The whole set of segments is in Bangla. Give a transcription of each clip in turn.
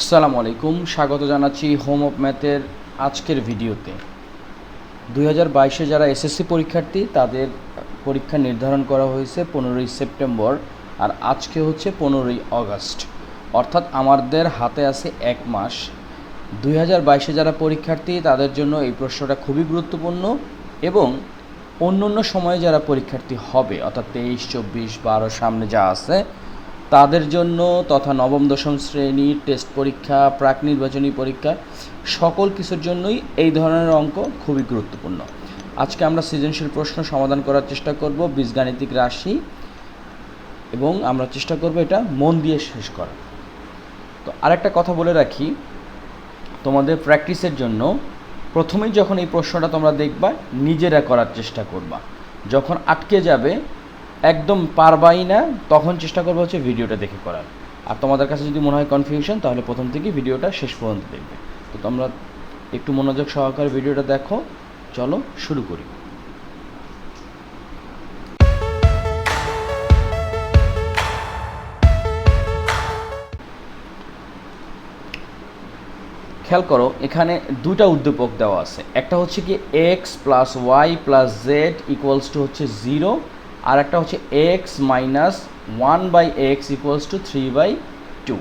আসসালামু আলাইকুম, স্বাগত জানাচ্ছি হোম অফ ম্যাথের আজকের ভিডিওতে। 2022-এ যারা এসএসসি পরীক্ষার্থী তাদের পরীক্ষা নির্ধারণ করা হয়েছে 15ই সেপ্টেম্বর, আর আজকে হচ্ছে 15ই আগস্ট, অর্থাৎ আমাদের হাতে আছে এক মাস। 2022-এ যারা পরীক্ষার্থী তাদের জন্য এই প্রশ্নটা খুবই গুরুত্বপূর্ণ, এবং অন্য সময়ে যারা পরীক্ষার্থী হবে অর্থাৎ 23, 24, 12 সামনে যা আছে তাদের জন্য তথা নবম দশম শ্রেণীর টেস্ট পরীক্ষা, প্রাক নির্বাচনী পরীক্ষা, সকল কিছুর জন্যই এই ধরনের অঙ্ক খুবই গুরুত্বপূর্ণ। আজকে আমরা সৃজনশীল প্রশ্ন সমাধান করার চেষ্টা করব, বীজগাণিতিক রাশি, এবং আমরা চেষ্টা করব এটা মন দিয়ে শেষ করা। তো আরেকটা কথা বলে রাখি, তোমাদের প্র্যাকটিসের জন্য প্রথমেই যখন এই প্রশ্নটা তোমরা দেখবা নিজেরা করার চেষ্টা করবা, যখন আটকে যাবে একদম পারবাই না তখন চেষ্টা করবো হচ্ছে ভিডিওটা দেখে করার। আর তোমাদের কাছে যদি মনে হয় কনফিউশন তাহলে প্রথম থেকে ভিডিওটা শেষ পর্যন্ত দেখবে। তো তোমরা একটু মনোযোগ সহকারে ভিডিওটা দেখো। চলো শুরু করি। খেয়াল করো, এখানে দুইটা উদ্দীপক দেওয়া আছে। একটা হচ্ছে কি x plus y plus Z equals to হচ্ছে 0, আর একটা হচ্ছে x minus 1/x equals to 3/2।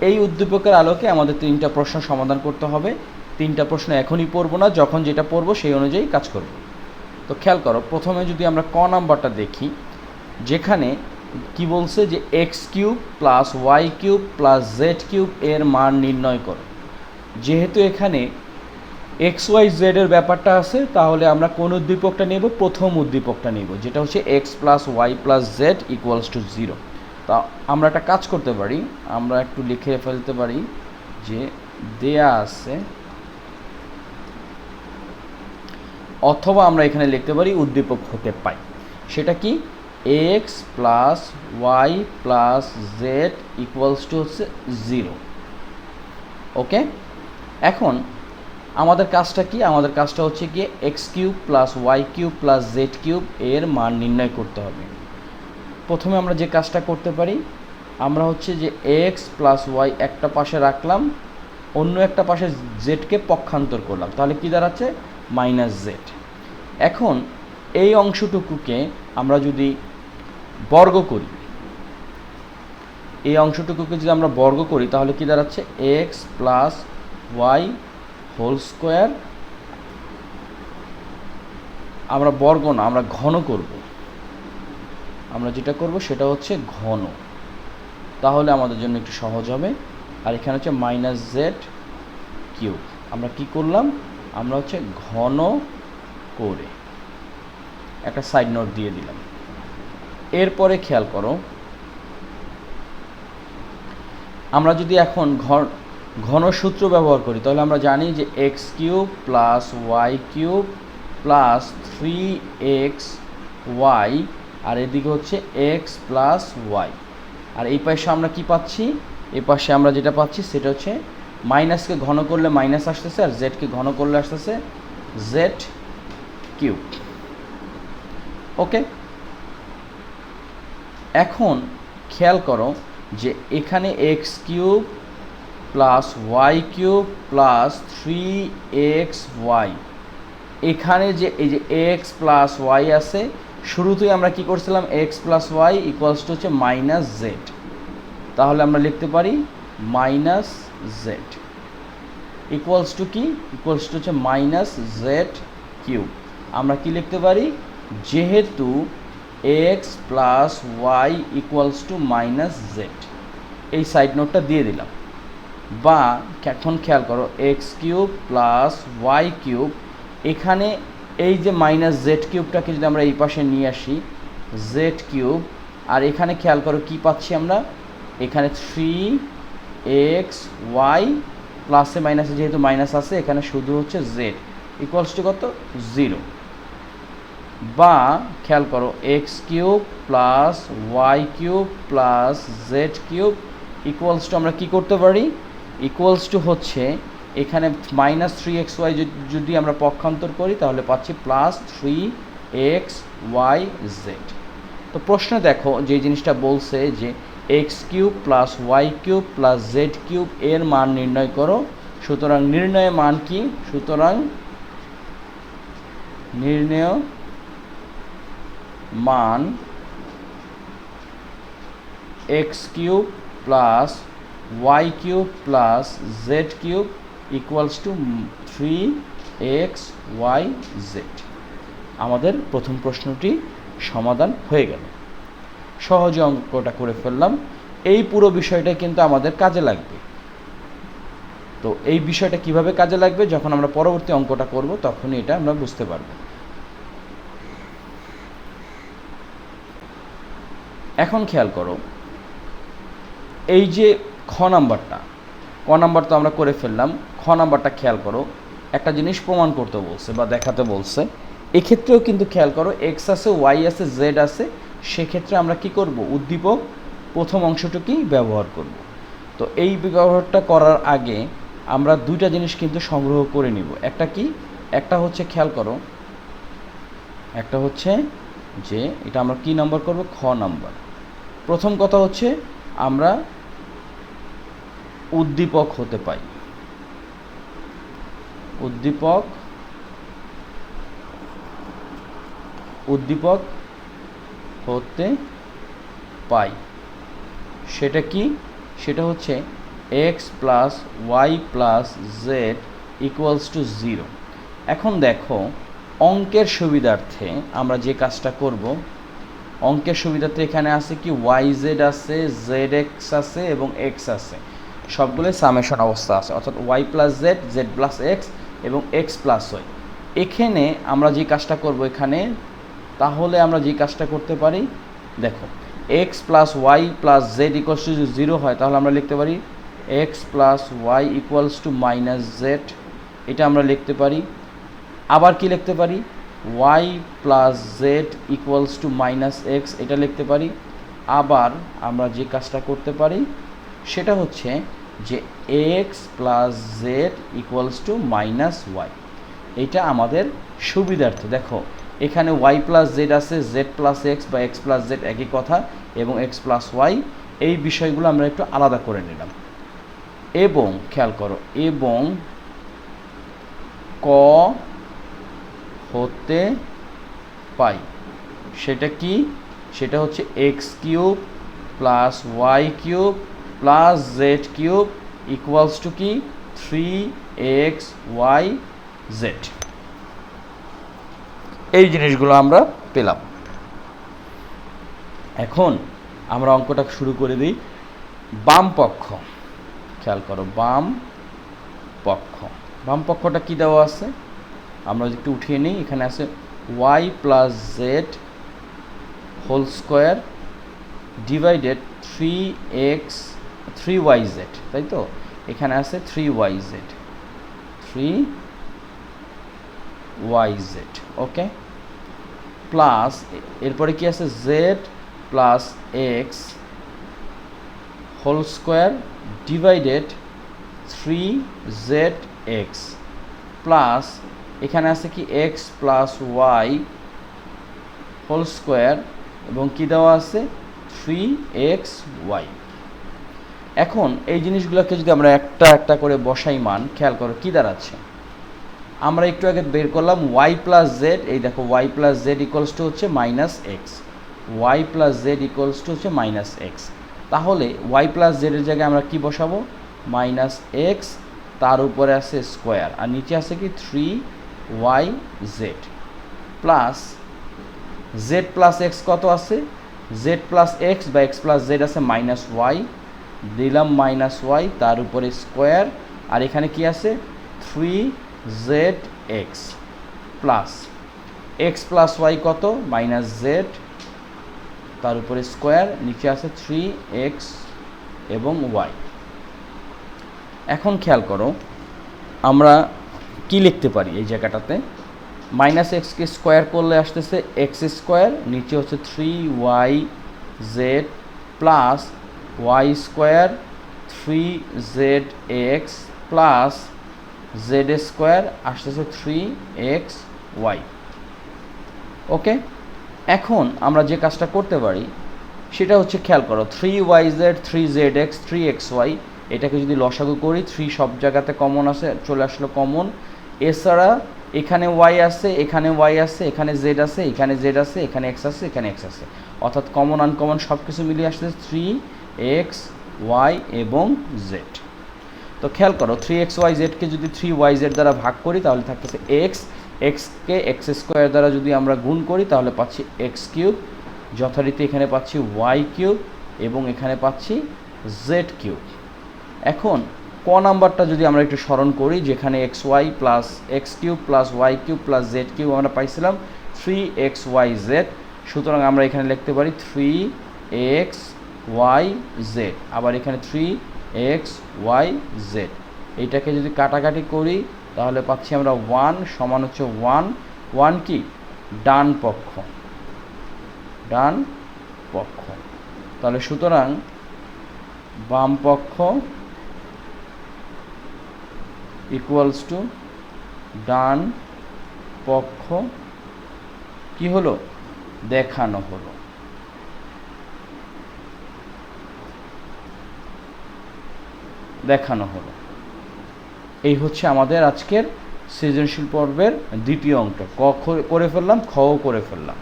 এই উদ্দীপকের আলোকে আমাদের তিনটা প্রশ্ন সমাধান করতে হবে। তিনটা প্রশ্ন এখনই পড়বো না, যখন যেটা পড়বো সেই অনুযায়ী কাজ করব। তো খেয়াল করো, প্রথমে যদি আমরা ক নাম্বারটা দেখি, যেখানে কি বলছে যে x cube plus y cube plus z cube এর মান নির্ণয় করো। যেহেতু এখানে এক্স ওয়াই জেডের ব্যাপারটা আছে, তাহলে আমরা কোন উদ্দীপকটা নেব? প্রথম উদ্দীপকটা নেব, যেটা হচ্ছে x plus y plus Z equals to 0। তা আমরা একটা কাজ করতে পারি, আমরা একটু লিখে ফেলতে পারি যে দেয়া আছে, অথবা আমরা এখানে লিখতে পারি উদ্দীপক হতে পাই। সেটা কি? X plus y plus Z equals to হচ্ছে 0। ওকে, এখন আমাদের কাজটা কি? আমাদের কাজটা হচ্ছে গিয়ে x cube plus y cube plus z cube এর মান নির্ণয় করতে হবে। প্রথমে আমরা যে কাজটা করতে পারি, আমরা হচ্ছে যে এক্স প্লাস ওয়াই একটা পাশে রাখলাম, অন্য একটা পাশে জেডকে পক্ষান্তর করলাম, তাহলে কি দাঁড়াচ্ছে? Minus Z. এখন এই অংশটুকুকে আমরা যদি বর্গ করি, এই অংশটুকুকে যদি আমরা বর্গ করি তাহলে কি দাঁড়াচ্ছে? X plus y whole square. আমরা বর্গ না, আমরা ঘন করব। আমরা যেটা করব সেটা হচ্ছে ঘন, তাহলে আমাদের জন্য একটু সহজ হবে। আর এখানে হচ্ছে মাইনাস জেড কিউব। আমরা কি করলাম? আমরা হচ্ছে ঘন করে একটা সাইড নোট দিয়ে দিলাম। এরপরে খেয়াল করো, আমরা যদি এখন ঘন সূত্র ব্যবহার করি তাহলে আমরা জানি যে x cube plus y cube plus 3xy, আর এদিকে হচ্ছে এক্স প্লাস ওয়াই। আর এই পাশে আমরা কি পাচ্ছি? এই পাশে আমরা যেটা পাচ্ছি সেটা হচ্ছে মাইনাসকে ঘন করলে মাইনাস আসতেছে, আর জেডকে ঘন করলে আসতেছে জেড কিউব। ওকে, এখন খেয়াল করো যে এখানে x cube plus y cube plus 3xy, এখানে যে এই যে এক্স প্লাস ওয়াই আছে, শুরুতেই আমরা কি করছিলাম? X plus y equals to হচ্ছে মাইনাস জেড, তাহলে আমরা লিখতে পারি মাইনাস জেড ইকুয়ালস টু কি? ইকুয়ালস টু হচ্ছে মাইনাস জেড কিউব। আমরা কি লিখতে পারি? যেহেতু x plus y equals to minus z, এই সাইড নোটটা দিয়ে দিলাম। বা এখন খেয়াল করো, x cube plus y cube, এখানে এই যে মাইনাস জেড কিউবটাকে যদি আমরা এই পাশে নিয়ে আসি, জেড কিউব, আর এখানে খেয়াল করো কি পাচ্ছি আমরা? এখানে 3xy প্লাসে মাইনাসে যেহেতু মাইনাস আছে, এখানে শুধু হচ্ছে জেড ইকুয়ালস টু কত? 0। বা খেয়াল করো, x cube plus y cube plus z cube equals to আমরা কি করতে পারি? ইকুয়ালস টু হচ্ছে এখানে মাইনাস 3xy যদি আমরা পক্ষান্তর করি তাহলে পাচ্ছি প্লাস 3xyz। তো প্রশ্নে দেখো যে জিনিসটা বলছে যে x cube plus y cube plus z cube এর মান নির্ণয় করো। সুতরাং নির্ণয় মান কি? সুতরাং নির্ণয় মান x cube plus y cube plus z cube equals to 3xyz। আমাদের প্রথম প্রশ্নটি সমাধান হয়ে গেল। সহজে অঙ্কটা করে ফেললাম। এই পুরো বিষয়টা কিন্তু আমাদের কাজে লাগবে। তো এই বিষয়টা কিভাবে কাজে লাগবে, যখন আমরা পরবর্তী অঙ্কটা করব তখনই এটা আমরা বুঝতে পারব। এখন খেয়াল করো, এই যে খ নাম্বারটা, ক নাম্বার তো আমরা করে ফেললাম, খ নাম্বারটা খেয়াল করো, একটা জিনিস প্রমাণ করতে বলছে বা দেখাতে বলছে। এক্ষেত্রেও কিন্তু খেয়াল করো, এক্স আছে, ওয়াই আছে, জেড আছে, সেক্ষেত্রে আমরা কি করব? উদ্দীপক প্রথম অংশটুকুই ব্যবহার করব। তো এই ব্যবহারটা করার আগে আমরা দুইটা জিনিস কিন্তু সংগ্রহ করে নিব। একটা কি? একটা হচ্ছে খেয়াল করো, একটা হচ্ছে যে এটা আমরা কি নাম্বার করব? খ নাম্বার। প্রথম কথা হচ্ছে আমরা উদ্দীপক হতে পাই, উদ্দীপক হতে পাই। সেটা কি? সেটা হচ্ছে x plus y plus Z equals to 0। এখন দেখো, অঙ্কের সুবিধার্থে আমরা যে কাজটা করব, অঙ্কের সুবিধার্থে এখানে আছে কি? ওয়াই জেড আছে, জেড এক্স আছে এবং এক্স আছে, সবগুলোই সামেশন অবস্থা আছে, অর্থাৎ y plus z, z plus x এবং এক্স প্লাস ওয়াই। এখানে আমরা যে কাজটা করব এখানে, তাহলে আমরা যে কাজটা করতে পারি, দেখো x plus y plus Z equals to যদি 0 হয়, তাহলে আমরা লিখতে পারি x plus y equals to minus z, এটা আমরা লিখতে পারি। আবার কি লিখতে পারি? Y plus Z equals to minus x, এটা লিখতে পারি। আবার আমরা যে কাজটা করতে পারি সেটা হচ্ছে যে x plus Z equals to minus y. এইটা আমাদের সুবিধার্থে। দেখো এখানে ওয়াই প্লাস জেড আছে, জেড প্লাস এক্স বা এক্স প্লাস জেড একই কথা, এবং এক্স প্লাস ওয়াই, এই বিষয়গুলো আমরা একটু আলাদা করে নিলাম। এবং খেয়াল করো, এবং ক হতে পাই, সেটা কি? সেটা হচ্ছে x cube plus y cube plus z cube equals to কি? 3xyz। এই জিনিসগুলো আমরা পেলাম। এখন আমরা অঙ্কটা শুরু করে দিই। বাম পক্ষ, খেয়াল করো, বাম পক্ষটা কি দেওয়া আছে? আমরা একটু উঠিয়ে নিই। এখানে আছে y plus z whole square divided 3yz, তাই তো? এখানে আছে 3yz, ওকে, প্লাস এরপরে কি আছে? Z plus x whole square divided 3zx, plus এখানে আছে কি? X plus y whole square এবং কি দেওয়া আছে? 3xy। এখন এই জিনিসগুলোকে যদি আমরা একটা একটা করে বসাই মান, খেয়াল করো কি দাঁড়াচ্ছে। আমরা একটু আগে বের করলাম ওয়াই প্লাস জেড, এই দেখো Y plus Z equals to হচ্ছে minus X, Y plus Z equals to হচ্ছে মাইনাস এক্স। তাহলে ওয়াই প্লাস জেডের জায়গায় আমরা কি বসাবো? মাইনাস এক্স, তার উপরে আছে স্কোয়ার, আর নিচে আছে কি? 3yz, plus Z plus x কত আছে? জেড প্লাস এক্স বা এক্স প্লাস জেড আছে মাইনাস ওয়াই, দিলাম মাইনাস ওয়াই, তার উপরে স্কোয়ার, আর এখানে কি আছে? 3zx, plus x plus y কত? মাইনাস জেড, তার উপরে স্কোয়ার, নিচে আছে 3x এবং ওয়াই। এখন খেয়াল করো, আমরা কি লিখতে পারি এই জায়গাটাতে? মাইনাস এক্সকে স্কোয়ার করলে আসতেছে এক্স স্কোয়ার, নিচে হচ্ছে 3yz plus y square 3zx plus z square আসতেছে 3xy, ওকে। এখন আমরা যে কাজটা করতে পারি সেটা হচ্ছে খেয়াল করো 3yz 3zx 3xy, এটাকে যদি লসাগু করি 3 সব জায়গাতে কমন আছে, চলে আসলো কমন। এছাড়া এখানে y আছে, এখানে y আছে, এখানে z আছে, এখানে z আছে, এখানে x আছে, এখানে x আছে, অর্থাৎ কমন আনকমন সব কিছু মিলিয়ে আসছে 3x y এবং z। তো খেয়াল করো 3xyz কে যদি 3yz দ্বারা ভাগ করি তাহলে থাকতেছে x, x কে x স্কোয়ার দ্বারা যদি আমরা গুণ করি তাহলে পাচ্ছি x কিউব, যথারীতি এখানে পাচ্ছি y কিউব এবং এখানে পাচ্ছি z কিউব। এখন ক নাম্বারটা যদি আমরা একটু স্মরণ করি, যেখানে xy plus x cube plus y cube plus z cube আমরা পাইছিলাম 3xyz, সুতরাং আমরা এখানে লিখতে পারি 3xyz, আবার এখানে 3xyz। এইটাকে যদি কাটাকাটি করি তাহলে পাচ্ছি আমরা 1 সমান হচ্ছে 1, 1 কি ডান পক্ষ, ডান পক্ষ। তাহলে সুতরাং বাম পক্ষ ইকুয়ালস টু ডান পক্ষ কি হলো দেখানো হলো। দেখানো হলো। এই হচ্ছে আমাদের আজকের সৃজনশীল পর্বের দ্বিতীয় অঙ্ক। ক করে ফেললাম, খও করে ফেললাম।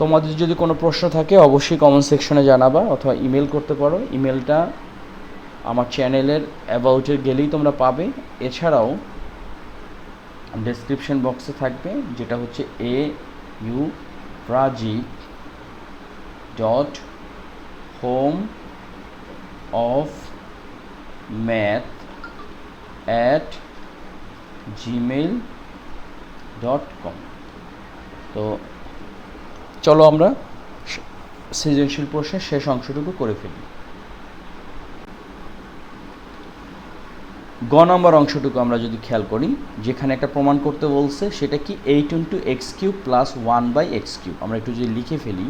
তোমাদের যদি কোনো প্রশ্ন থাকে অবশ্যই কমেন্ট সেকশনে জানাবা অথবা ইমেল করতে পারো। ইমেলটা আমার চ্যানেলের অ্যাবাউটের গেলেই তোমরা পাবে। এছাড়াও ডেসক্রিপশন বক্সে থাকবে, যেটা হচ্ছে auraji.homeofmath@gmail.com। তো চলো আমরা সৃজনশীল প্রশ্নের শেষ অংশটুকু করে ফেলি। গ নম্বর অংশটুকু আমরা যদি খেয়াল করি, যেখানে একটা প্রমাণ করতে বলছে, সেটা কি 8 × x³ প্লাস 1/x³। আমরা একটু যদি লিখে ফেলি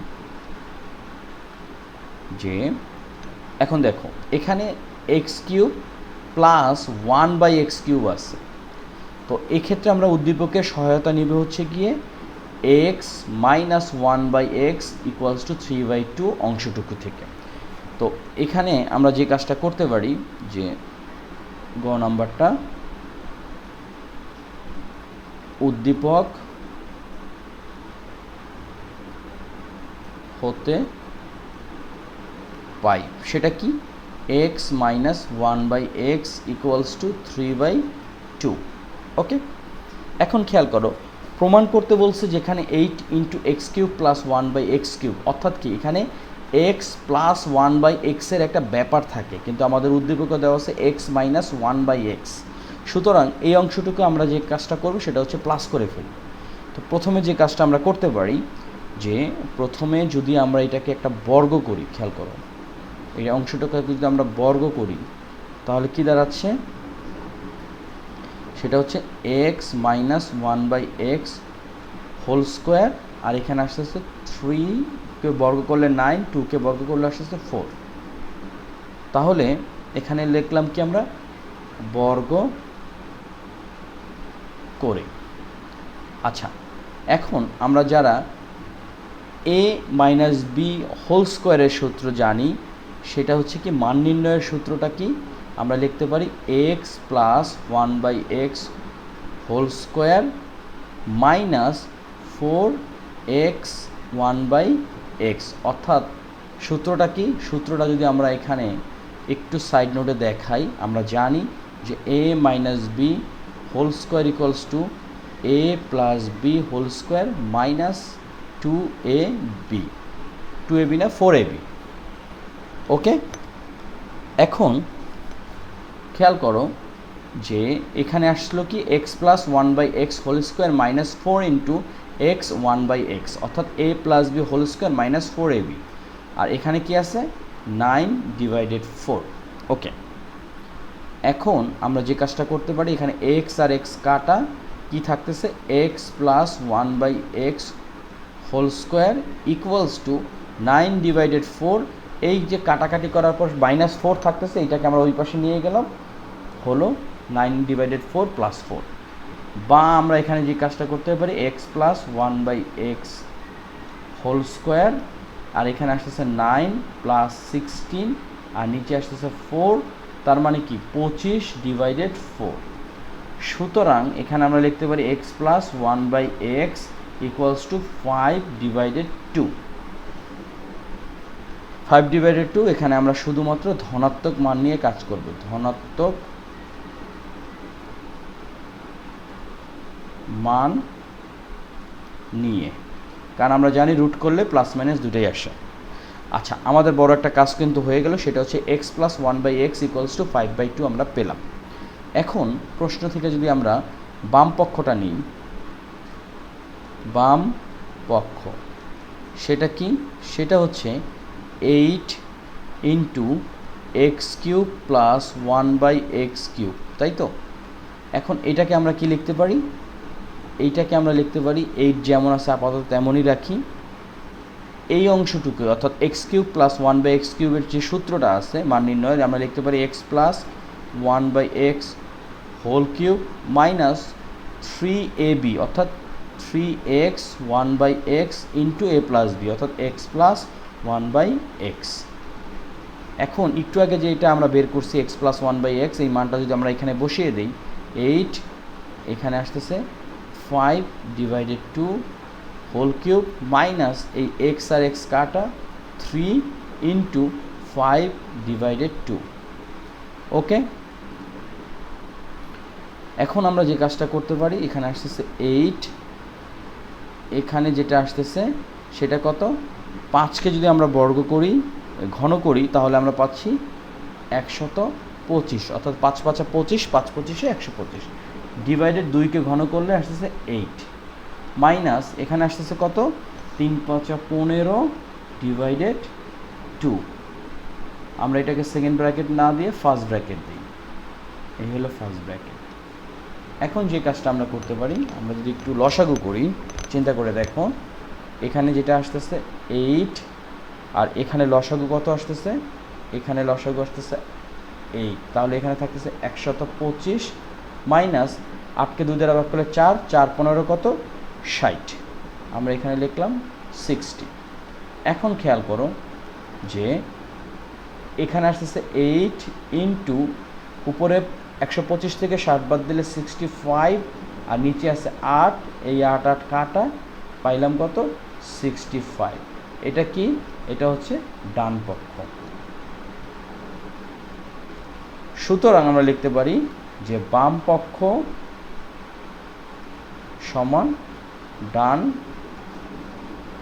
যে এখন দেখো এখানে x³ প্লাস 1/x³ আছে। তো এক্ষেত্রে আমরা উদ্দীপকের সহায়তা নিবে হচ্ছে গিয়ে x minus 1/x equals to 3/2 অংশটুকু থেকে। তো এখানে আমরা যে কাজটা করতে পারি, যে গ নাম্বারটা উদ্দীপক হতে পাই, সেটা কি x minus 1/x equals to 3/2। ওকে, এখন খেয়াল করো প্রমাণ করতে বলছে যেখানে 8 × x³ প্লাস 1/x³, অর্থাৎ কি এখানে x প্লাস 1/x এর একটা ব্যাপার থাকে, কিন্তু আমাদের উদ্দীপকে দেওয়া আছে x মাইনাস 1/x। সুতরাং এই অংশটুকু আমরা যে কাজটা করব সেটা হচ্ছে প্লাস করে ফেলি। তো প্রথমে যে কাজটা আমরা করতে পারি, যে প্রথমে যদি আমরা এটাকে একটা বর্গ করি, খেয়াল করো এই অংশটাকে যদি আমরা বর্গ করি তাহলে কি দাঁড়াচ্ছে, সেটা হচ্ছে x minus 1/x whole square, আর এখানে আসতে আসতে 3কে বর্গ করলে 9, 2কে বর্গ করলে আসতে আসতে 4। তাহলে এখানে লিখলাম কি আমরা বর্গ করে। আচ্ছা, এখন আমরা যারা a মাইনাস বি হোল স্কোয়ারের সূত্র জানি, সেটা হচ্ছে কি মান নির্ণয়ের সূত্রটা কি, আমরা লিখতে পারি x plus 1/x whole square minus 4x 1/x। অর্থাৎ সূত্রটা কি, সূত্রটা যদি আমরা এখানে একটু সাইড নোটে দেখাই, আমরা জানি যে a minus b whole square equals to a plus b whole square minus 2ab, 2ab না 4ab। ওকে, এখন খেয়াল করো যে এখানে আসলো কি x plus 1/x whole square minus 4 × x 1/x, অর্থাৎ a plus b whole square minus 4ab, আর এখানে কি আছে 9/4। ওকে, এখন আমরা যে কাজটা করতে পারি, এখানে x আর x কাটা, কি থাকতেছে x plus 1/x whole square equals to 9/4। এই যে কাটাকাটি করার পর -4 থাকতেছে, এইটাকে আমরা ওই পাশে নিয়ে গেলাম, হলো 9/4 প্লাস 4। বা আমরা এখানে যে কাজটা করতে পারি x plus 1/x whole square আর এখানে আসতেছে 9 প্লাস 16 আর নিচে আসতেছে 4, তার মানে কি 25 ডিভাইডেড 4। সুতরাং এখানে আমরা লিখতে পারি x plus 1/x equals to 5 divided 2। 5 divided 2, এখানে আমরা শুধুমাত্র ধনাত্মক মান নিয়ে কাজ করব, ধনাত্মক মান নিয়ে, কারণ আমরা জানি রুট করলে প্লাস মাইনাস দুটোই আসে। আচ্ছা, আমাদের বড় একটা কাজ কিন্তু হয়ে গেল, সেটা হচ্ছে x plus 1/x equals to 5/2 আমরা পেলাম। এখন প্রশ্ন থেকে যদি আমরা বাম পক্ষটা নিই, বাম পক্ষ সেটা কি? সেটা হচ্ছে 8 into x cube plus 1/x cube, তাই তো? এখন এটাকে আমরা কি লিখতে পারি? এইটাকে আমরা লিখতে পারি 8 যেমন আছে আপাতত তেমনই রাখি। এই অংশটুকু অর্থাৎ এক্স কিউব প্লাস 1/x কিউবের যে সূত্রটা আছে মান নির্ণয়ের, আমরা লিখতে পারি x plus 1/x whole cube minus 3ab অর্থাৎ 3x 1/x into a plus b অর্থাৎ x প্লাস 1/x। এখন একটু আগে যেটা আমরা বের করছি x প্লাস 1/x, এই মানটা যদি আমরা এখানে বসিয়ে দিই, 8 এখানে আসতেছে 5 ডিভাইডেড 2 হোল কিউব মাইনাস এই x আর x কাটা 3 ইন্টু 5 ডিভাইডেড 2। ওকে, এখন আমরা যে কাজটা করতে পারি, এখানে আসতেছে 8, এখানে যেটা আসতেছে সেটা কত? 5কে যদি আমরা বর্গ করি, ঘন করি, তাহলে আমরা পাচ্ছি 125 অর্থাৎ 5 5 25, 5 25 125 ডিভাইডেড 2কে ঘন করলে আসতেছে 8 মাইনাস এখানে আসতেছে কত? 3 5 15 ডিভাইডেড 2। আমরা এটাকে সেকেন্ড ব্র্যাকেট না দিয়ে ফার্স্ট ব্র্যাকেট দিই, এই হলো ফার্স্ট ব্র্যাকেট। এখন যে কাজটা আমরা করতে পারি, আমরা যদি একটু লসাগু করি, চিন্তা করে দেখো, এখানে যেটা আসতেছে 8 আর এখানে লসাগু কত আসতেছে? এখানে লসাগু আসতেছে 8, তাহলে এখানে থাকতেছে 125 মাইনাস 8কে 2 দ্বারা ভাগ করলে 4, 4 15 কত? 60। আমরা এখানে লিখলাম 60। এখন খেয়াল করো যে এখানে আসতেছে 8 ইন্টু উপরে 125 থেকে 60 বাদ দিলে 65 আর নিচে আছে 8, এই 8 8 কাটা পাইলাম কত? 65। এটা কি? এটা হচ্ছে ডান পক্ষ। সুতরাং আমরা লিখতে পারি যে বাম পক্ষ সমান ডান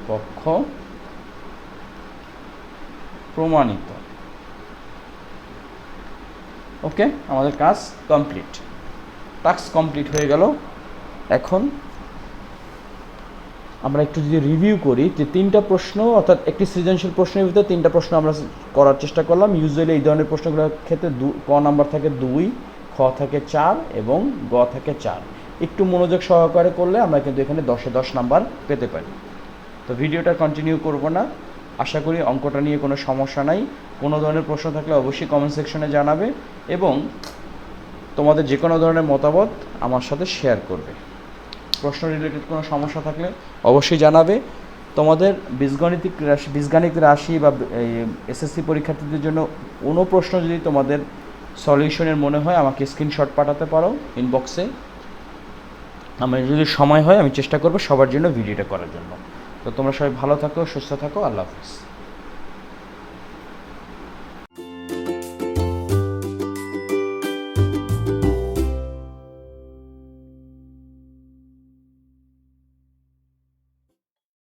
পক্ষ প্রমাণিত। ওকে, আমাদের কাজ কমপ্লিট, টাস্ক কমপ্লিট হয়ে গেল। এখন আমরা একটু যদি রিভিউ করি যে 3টা প্রশ্ন অর্থাৎ একটি সৃজনশীল প্রশ্নের ভিতরে 3টা প্রশ্ন আমরা করার চেষ্টা করলাম। ইউজুয়ালি এই ধরনের প্রশ্নগুলোর ক্ষেত্রে ক নাম্বার থাকে 2, খ থাকে 4 এবং গ থাকে 4। একটু মনোযোগ সহকারে করলে আমরা কিন্তু এখানে 10-এ 10 নাম্বার পেতে পারি। তো ভিডিওটা কন্টিনিউ করব না, আশা করি অঙ্কটা নিয়ে কোনো সমস্যা নাই। কোনো ধরনের প্রশ্ন থাকলে অবশ্যই কমেন্ট সেকশনে জানাবে এবং তোমাদের যে কোনো ধরনের মতামত আমার সাথে শেয়ার করবে। প্রশ্ন রিলেটেড কোনো সমস্যা থাকলে অবশ্যই জানাবে। তোমাদের বীজগাণিতিক রাশি বা এসএসসি পরীক্ষার্থীদের জন্য কোনো প্রশ্ন যদি তোমাদের সলিউশনের মনে হয় আমাকে স্ক্রিনশট পাঠাতে পারো ইনবক্সে। আমার যদি সময় হয় আমি চেষ্টা করব সবার জন্য ভিডিওটা করার জন্য। তো তোমরা সবাই ভালো থাকো, সুস্থ থাকো, আল্লাহ হাফিজ।